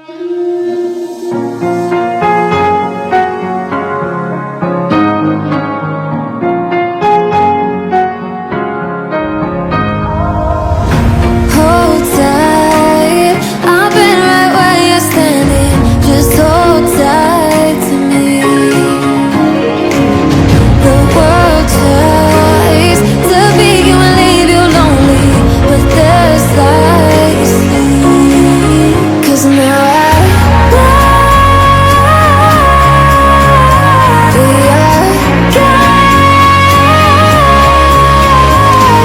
Hold tight, I've been right where you're standing. Just hold tight to me. The world tries to beat you and leave you lonely, but there's light you see. 'Cause now we are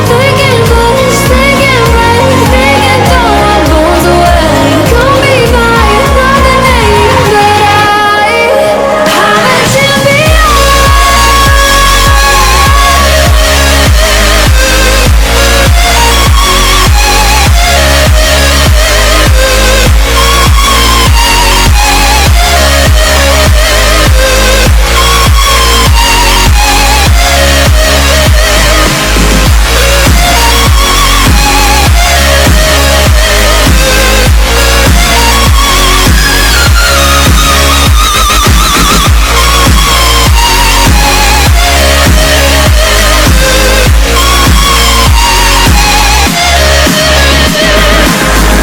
thinking bush, thinking right, thinking throw our bones away. Call me by another name, but I'm a champion.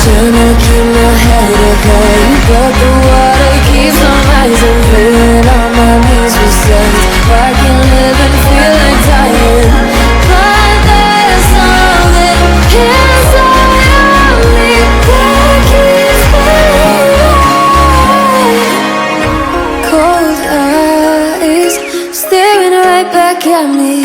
Trying to keep my head above, but the water keeps on rising, feeling on my knees with sense. I can live and feel like dying, but there's something inside of me that keeps me. Cold eyes staring right back at me.